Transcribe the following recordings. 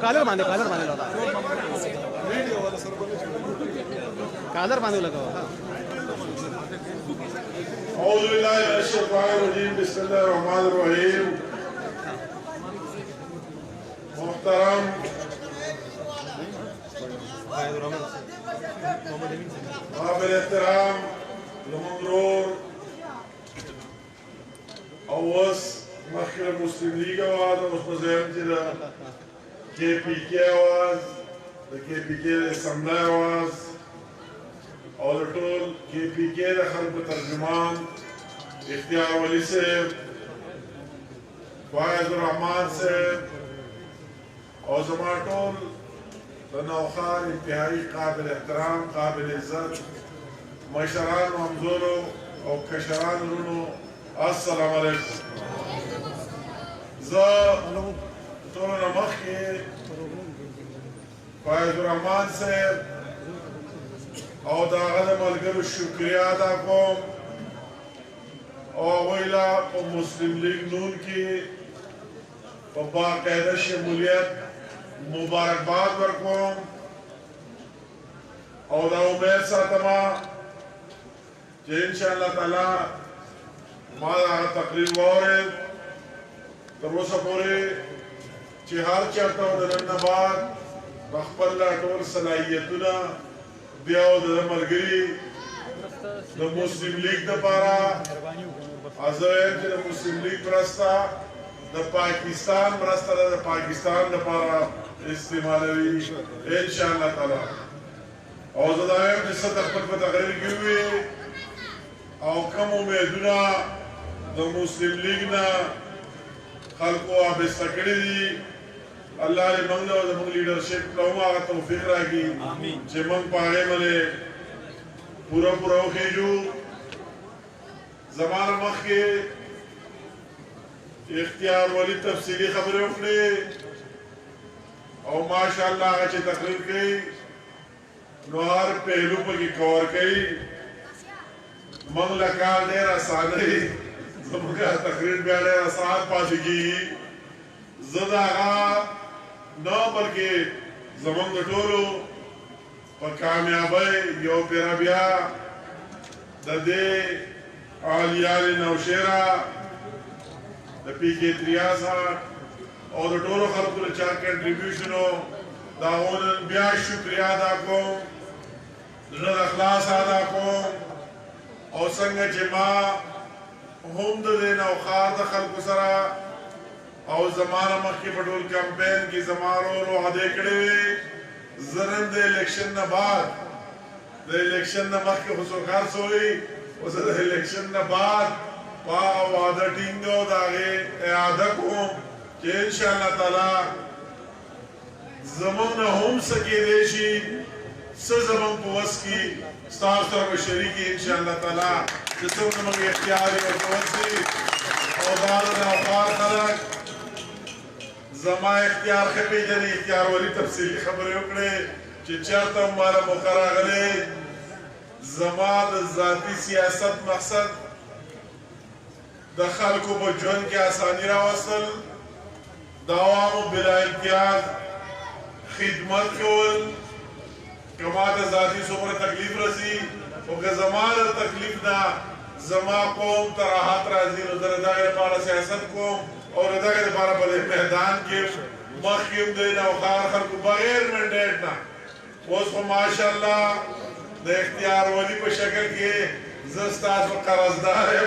Collar باندھے لوٹا collar باندھے لگا اعوذ باللہ من الشیطان الرجیم بسم اللہ الرحمن الرحیم محترم قابل احترام لمنظور اوس مخکر مسلم لیگ آواز اوس مزایم چی دا کے پی کے آواز دا کے پی کے اسمبلی آواز اور ٹول کے پی کے دا خلق ترجمان اختیار ولی سے فائز الرحمن سے اور زماٹول دا نوخان انتہائی قابل احترام قابل عزت مشران ممزورو اور کشران رونو السلام علیکم طول نمخ کی فائز الرحمن سے او دا غد ملگر شکریہ ادا کوم او ویلا پا مسلم لیگ نون کی پا باقاعدہ شمولیت مبارکباد ورکوم او دا امید ساتما کہ انشاءاللہ تعالی مالا تقریب وارد تروسا پوری چی ہر چاہتا ہوں در نباد بخبر لاتور صلاحیتنا بیاو در ملگری در مسلم لیگ در پارا ازوین چی در مسلم لیگ پرستا در پاکستان پرستا در پاکستان در پارا استعمالوی انشاءاللہ تعالی اوزدائیم جس سے تقبل پر تقریر کی ہوئی او کم امیدونا در مسلم لیگ نا خلقو آبستہ کری دی اللہ علی منگلہ و منگ لیڈرشپ لہم آگا توفیق راکی چھے منگ پاگے ملے پورا پورا خیجو زمان مخ کے اختیار والی تفصیلی خبریں اپنے اور ماشاءاللہ آگا چھے تقریر کئی نوہار پہلو پر کی کور کئی منگ لکال دیر آسانی زمانگا تقریر بیانے آسان پاسی کی زد آغا نو بلکہ زمان گٹولو و کامیابی یو پیرا بیا دے آلیال نوشیرہ دا پی کے تریاسا اور گٹولو خلقو لچار کنٹریبیوشنو دا غونن بیا شکریہ دا کو دنر اخلاص آدھا کو اور سنگا جمع ہم دے نوخار دا خلق سرا اور زمانہ مکی پٹول کمپین کی زمانوں رو حدے کڑے ہوئے زرن دے الیکشن نباد دے الیکشن نباد کے خسو خار سوئی اسے دے الیکشن نباد پا وعدہ ٹینگو داگے اعادہ کو کہ انشاءاللہ تعالی زمان ہم سکے دیشی زمان پوس کی ستاف طرف شریکی انشاءاللہ تعالی جسم نمک اختیاری اور پوسی اور دارنا وقار خلق زما اختیار خپی جنی اختیار والی تفصیلی خبری اکڑے چی چاہتا ہمارا مقرہ غلے زما دا ذاتی سیاست مقصد دا خلقو بجون کی آسانی را وصل دعوامو بلا امتیاز خدمت کول کما دا ذاتی سمر تکلیف رسی وکا زمان دا تکلیف نا زما قوم تراحت رازی نظر داگر پارا سیاست قوم اور ادھا پارا بلے میدان کی مخیم دینا وخار خلقو بغیر منڈیٹنا اس کو ماشاءاللہ دے اختیار والی پر شکل کی زستاس و قرصدار ہے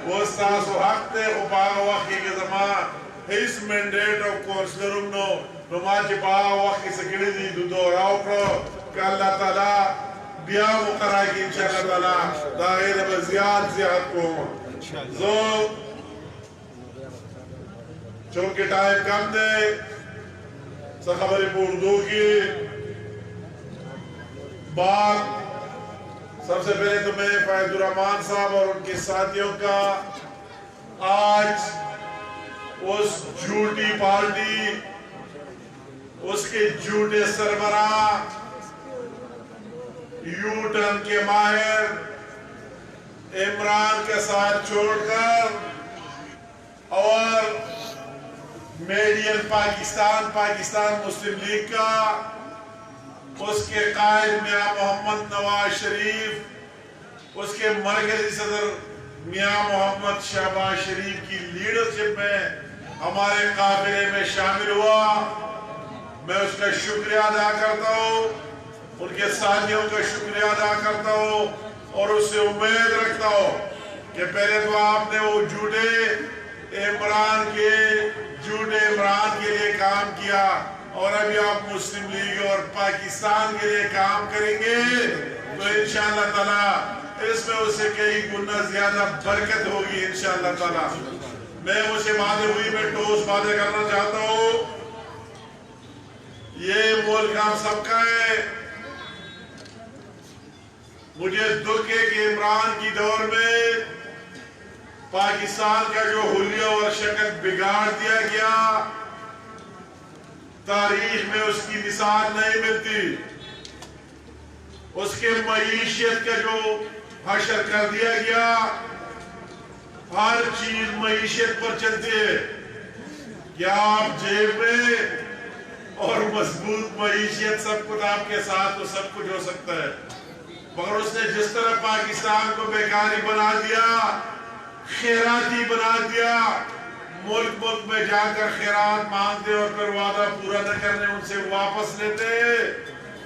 وہ استاس و حق تے خپاہ وقت کی زمان اس منڈیٹ اور کورسلرم نو نما چی پاہ وقت کی سکڑی دی دو راو کرو کہ اللہ تعالی بیا مقرآ کی انشاءاللہ تعالی دا غیر بزیاد کو زو چونکہ ٹائم کم دے سا خبری اردو کی بات سب سے پہلے تو میں فائز الرحمن صاحب اور ان کے ساتھیوں کا آج اس جھوٹی پارٹی اس کے جھوٹے سربراہ یو ٹرن کے ماہر عمران کے ساتھ چھوڑ کر اور میڈین پاکستان پاکستان مسلم لیگ کا اس کے قائد میاں محمد نواز شریف، اس کے مرکزی صدر میاں محمد شہباز شریف کی لیڈرشپ میں ہمارے قافلے میں شامل ہوا. میں اس کا شکریہ ادا کرتا ہوں، ان کے ساتھیوں کا شکریہ ادا کرتا ہوں اور اس سے امید رکھتا ہوں کہ پہلے تو آپ نے وہ جھوٹے عمران کے لیے کام کیا اور ابھی آپ مسلم لیگ اور پاکستان کے لیے کام کریں گے تو انشاءاللہ تعالی اس میں اسے کئی گنا زیادہ برکت ہوگی انشاءاللہ تعالی. میں اسے باتیں ہوئی میں ٹوس باتیں کرنا چاہتا ہوں. یہ ملک ہم سب کا ہے. مجھے دکھ ہے کہ عمران کی دور میں پاکستان کا جو حلیہ اور شکل بگاڑ دیا گیا، تاریخ میں اس کی مثال نہیں ملتی. اس کے معیشت کا جو حشر کر دیا گیا، ہر چیز معیشت پر چلتی ہے. کیا آپ جیب میں اور مضبوط معیشت سب کچھ آپ کے ساتھ تو سب کچھ ہو سکتا ہے، مگر اس نے جس طرح پاکستان کو بیکاری بنا دیا، خیراتی بنا دیا، ملک میں جا کر خیرات مانگتے اور پھر وعدہ پورا نہ کرنے ان سے واپس لیتے،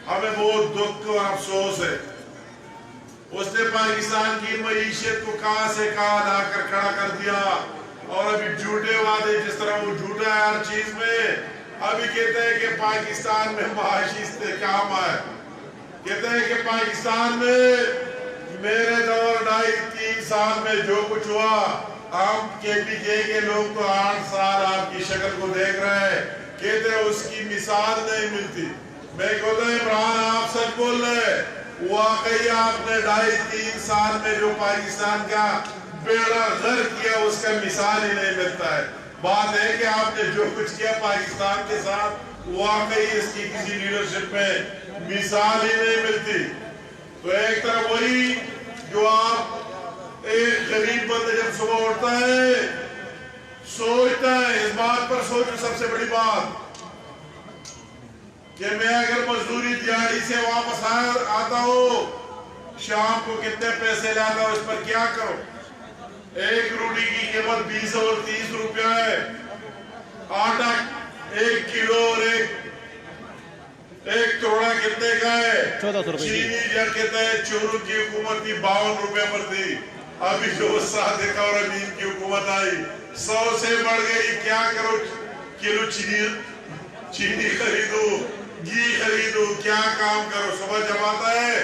ہمیں بہت دکھ اور افسوس ہے. اس نے پاکستان کی معیشت کو کہاں سے کہاں لا کر کھڑا کر دیا اور ابھی جھوٹے وعدے، جس طرح وہ جھوٹا ہے ہر چیز میں. ابھی کہتے ہیں کہ پاکستان میں معاشی استحکام ہے، کہتے ہیں کہ پاکستان میں میرے دور 2.5-3 سال میں جو کچھ ہوا، ہم KPK کے لوگ تو 8 سال آپ کی شکل کو دیکھ رہے ہیں، کہتے ہیں اس کی مثال نہیں ملتی. میں کہتا ہوں عمران آپ سچ بول رہے ہیں، واقعی آپ نے 2.5-3 سال میں جو پاکستان کا بیڑا غرق کیا اس کا مثال ہی نہیں ملتا ہے. بات ہے کہ آپ نے جو کچھ کیا پاکستان کے ساتھ، واقعی اس کی کسی لیڈرشپ میں مثال ہی نہیں ملتی. تو ایک طرف وہی جو آپ ایک غریب بندے جب صبح اٹھتا ہے سوچتا ہے، اس بات پر سوچو سب سے بڑی بات کہ میں اگر مزدوری دیہڑی سے واپس آتا ہوں، شام کو کتنے پیسے لاتا ہوں، اس پر کیا کرو. ایک روٹی کی قیمت 20 اور 30 روپیہ ہے. آٹا 1 کلو اور ایک توڑا کتنے کا ہے؟ 1400 روپے. چینی جب کہتے ہیں چورو کی حکومت کی 52 روپے پر تھی، ابھی جو صادق اور امین کی حکومت آئی 100 سے بڑھ گئی. کیا کرو؟ کلو چینی خریدو، گھی خریدو، کیا کام کرو. صبح جب آتا ہے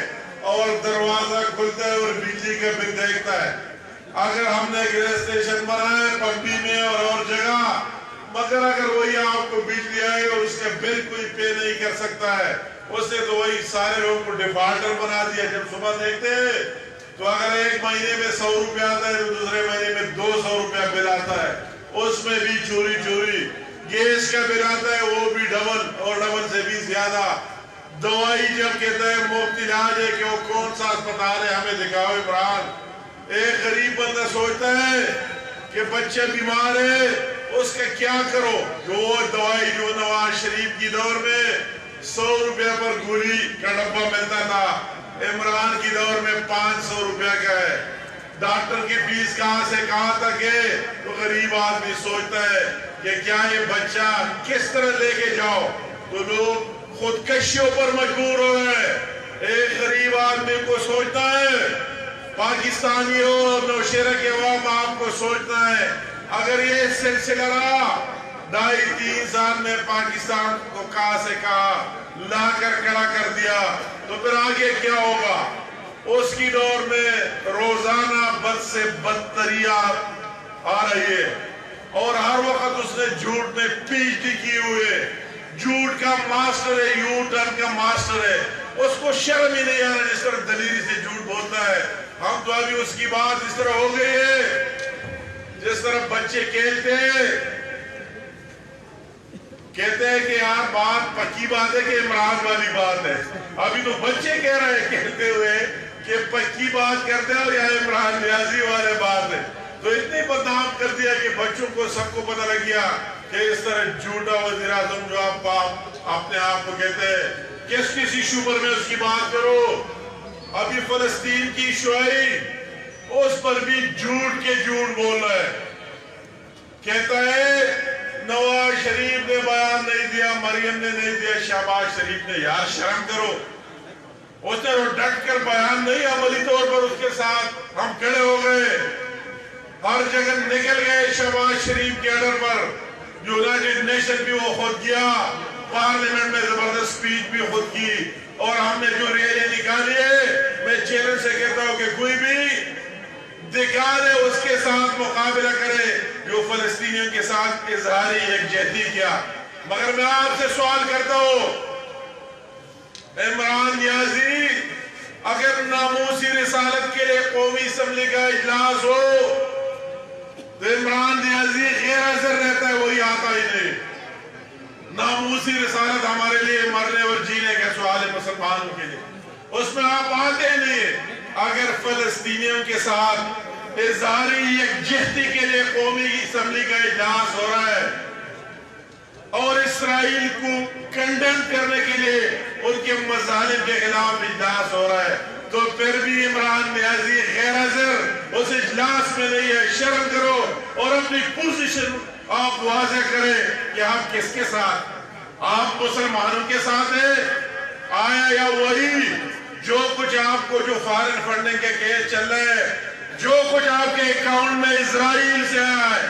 اور دروازہ کھلتا ہے اور بجلی کا بل دیکھتا ہے. اگر ہم نے گیس اسٹیشن بنایا ہے پمپی میں اور جگہ، مگر اگر وہی آپ کو بجلی آئے اور اس کا بل کوئی پے نہیں کر سکتا ہے، اس نے تو وہی سارے لوگوں کو ڈیفالٹر بنا دیا. جب صبح دیکھتے ہیں تو اگر ایک مہینے میں 100 روپے آتا ہے تو دوسرے مہینے میں 200 روپے بل آتا ہے، اس میں بھی چوری. گیس کا بل آتا ہے وہ بھی ڈبل اور ڈبل سے بھی زیادہ. دوائی جب کہتا ہے مفت علاج ہے کہ وہ کون سا اسپتال ہے ہمیں دکھاؤ عمران. ایک غریب بندہ سوچتا ہے کہ بچے بیمار ہے، اس کا کیا کرو. وہ دوائی جو نواز شریف کی دور میں 100 روپے پر گولی کا ڈبہ ملتا تھا، عمران کی دور میں 500 روپے کا ہے. ڈاکٹر کی فیس کہاں سے کہاں تک ہے. تو غریب آدمی سوچتا ہے کہ کیا یہ بچہ کس طرح لے کے جاؤ. تو لوگ خودکشیوں پر مجبور ہو رہے ہیں. ایک غریب آدمی کو سوچتا ہے، پاکستانیوں اور نوشہرہ کے عوام آپ کو سوچنا ہے، اگر یہ سلسلہ رہا 2.5-3 سال میں پاکستان کو کہاں سے کہاں لا کر کھڑا کر دیا تو پھر آگے کیا ہوگا. اس کی دور میں روزانہ بد سے بدتریاں آ رہی ہے اور ہر وقت اس نے جھوٹ میں PhD کی ہوئے، جھوٹ کا ماسٹر ہے، یو ٹرن کا ماسٹر ہے. اس کو شرم ہی نہیں آ رہا جس طرح دلیری سے جھوٹ بولتا ہے. ہم تو ابھی اس کی بات اس طرح ہو گئی ہے جس طرح بچے کھیلتے ہیں، کہتے ہیں کہ یار بات پکی بات ہے کہ عمران والی بات ہے. ابھی تو بچے کہہ رہے ہیں کھیلتے ہوئے کہ پکی بات کرتے ہیں اور یہ عمران نیازی والے بات ہے. تو اتنی بدنام کر دیا کہ بچوں کو سب کو پتہ لگ گیا کہ اس طرح جھوٹا وزیر اعظم جو آپ اپنے آپ کو کہتے ہیں، کس ایشو پر میں اس کی بات کروں؟ ابھی فلسطین کی ایشو آئی، اس پر بھی جھوٹ کے جھوٹ بول رہا ہے. کہتا ہے نواز شریف نے بیان نہیں دیا، مریم نے نہیں دیا، شہباز شریف نے. یار شرم کرو. اس نے ڈٹ کر بیان نہیں، عملی طور پر اس کے ساتھ ہم کھڑے ہو گئے، ہر جگہ نکل گئے شہباز شریف کے آرڈر پر. یونائیٹڈ نیشن بھی وہ خود کیا، پارلیمنٹ میں زبردست سپیچ بھی خود کی، اور ہم نے جو ریلیں نکالی ہے، میں چیلنج سے کہتا ہوں کہ کوئی بھی دکھا دے، اس کے ساتھ مقابلہ کرے جو فلسطینیوں کے ساتھ اظہاری یکجہتی کیا. مگر میں آپ سے سوال کرتا ہوں، عمران نیازی اگر ناموسی رسالت کے لیے قومی اسمبلی کا اجلاس ہو تو عمران نیازی غیر حاضر رہتا ہے، وہی آتا ہی نہیں. ناموسی رسالت ہمارے لیے مرنے اور جینے کا سوال ہے مسلمانوں کے لیے، اس میں آپ آتے ہی نہیں. اگر فلسطینیوں کے ساتھ اظہاری یکجہتی کے لیے قومی اسمبلی کا اجلاس ہو رہا ہے اور اسرائیل کو کنڈم کرنے کے لیے ان کے مظالم کے خلاف اجلاس ہو رہا ہے، تو پھر بھی عمران نیازی غیر حاضر اس اجلاس میں نہیں ہے. شرم کرو اور اپنی پوزیشن آپ واضح کریں کہ آپ کس کے ساتھ. آپ مسلمانوں کے ساتھ ہیں آیا، یا وہی جو کچھ آپ کو جو فارن فنڈنگ کے کیس چل رہے ہیں، جو کچھ آپ کے اکاؤنٹ میں اسرائیل سے آیا ہے،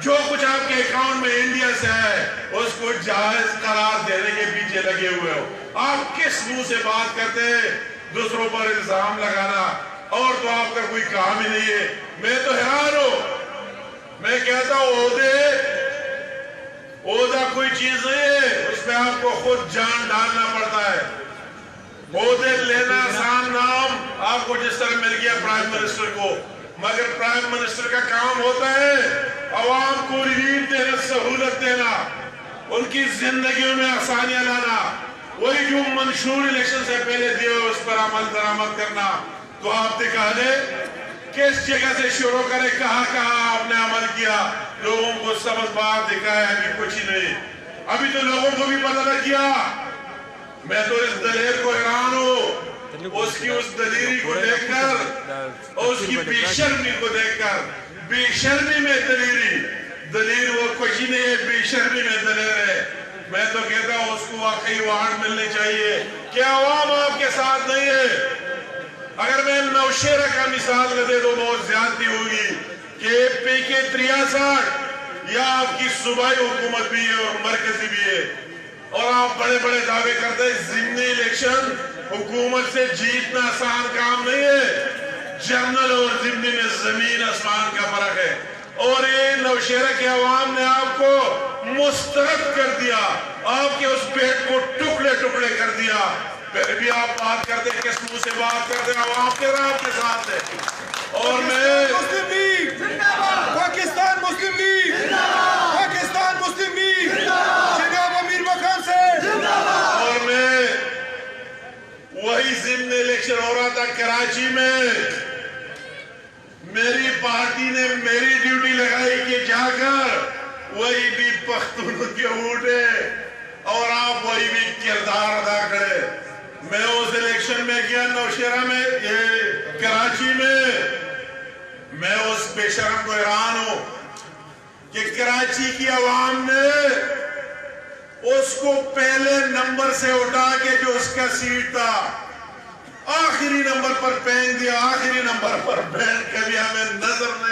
جو کچھ آپ کے اکاؤنٹ میں انڈیا سے ہے، اس کو جائز قرار دینے کے پیچھے لگے ہوئے ہو. آپ کس منہ سے بات کرتے ہیں دوسروں پر الزام لگانا، اور تو آپ کا کوئی کام ہی نہیں ہے. میں تو حیران ہوں. میں کہتا ہوں عہدہ کوئی چیز نہیں ہے، اس میں آپ کو خود جان ڈالنا پڑتا ہے. عہدے لینا آسان نام آپ کو جس طرح مل گیا پرائم منسٹر کو، مگر پرائم منسٹر کا کام ہوتا ہے عوام کو ریلیف دینا، سہولت دینا، ان کی زندگیوں میں آسانیاں لانا. وہی جو منشور الیکشن سے پہلے دیے اس پر عمل درآمد کرنا. تو آپ دکھا دیں کس جگہ سے شروع کرے، کہاں کہاں آپ نے عمل کیا، لوگوں کو سبز بات دکھایا. ابھی کچھ ہی نہیں، ابھی تو لوگوں کو بھی پتہ نہ کیا. میں تو اس دلیر کو حیران ہوں، اس کی اس دلیری کو دیکھ کر اور اس کی بے شرمی کو دیکھ کر. بے شرمی میں دلیر وہ کچھ ہی نہیں ہے، بے شرمی میں دلیر ہے. میں تو کہتا ہوں اس کو واقعی ایوارڈ ملنے چاہیے کہ عوام آپ کے ساتھ نہیں ہے. اگر میں نوشیرہ کا مثال نہ دے دو بہت زیادتی ہوگی کہ PK 63 یا آپ کی صوبائی حکومت بھی ہے اور مرکزی بھی ہے، اور آپ بڑے بڑے دعوے کرتے ہیں. ضمنی الیکشن حکومت سے جیتنا آسان کام نہیں ہے. جنرل اور ضمنی میں زمین آسمان کا فرق ہے. اور یہ نوشیرہ کے عوام نے آپ کو مسترد کر دیا، آپ کے اس پیٹ کو ٹکڑے ٹکڑے کر دیا. پھر بھی آپ بات کرتے کس منہ سے بات کرتے، عوام کے آپ کے ساتھ ہے. اور میں پاکستان مسلم لیگ، پاکستان مسلم لیگ جناب امیر مقام سے، اور میں وہی ضمن الیکشن ہو رہا تھا کراچی میں، میری پارٹی نے میری ڈیوٹی لگائی کہ جا کر وہی بھی پختونوں کے اونٹے اور آپ وہی بھی کردار ادا کرے. میں اس الیکشن میں گیا نوشیرہ میں، یہ کراچی میں اس بے شرم کو حیران ہوں کہ کراچی کی عوام نے اس کو پہلے نمبر سے اٹھا کے جو اس کا سیٹ تھا آخری نمبر پر پھینک دیا. آخری نمبر پر کبھی ہمیں نظر نہیں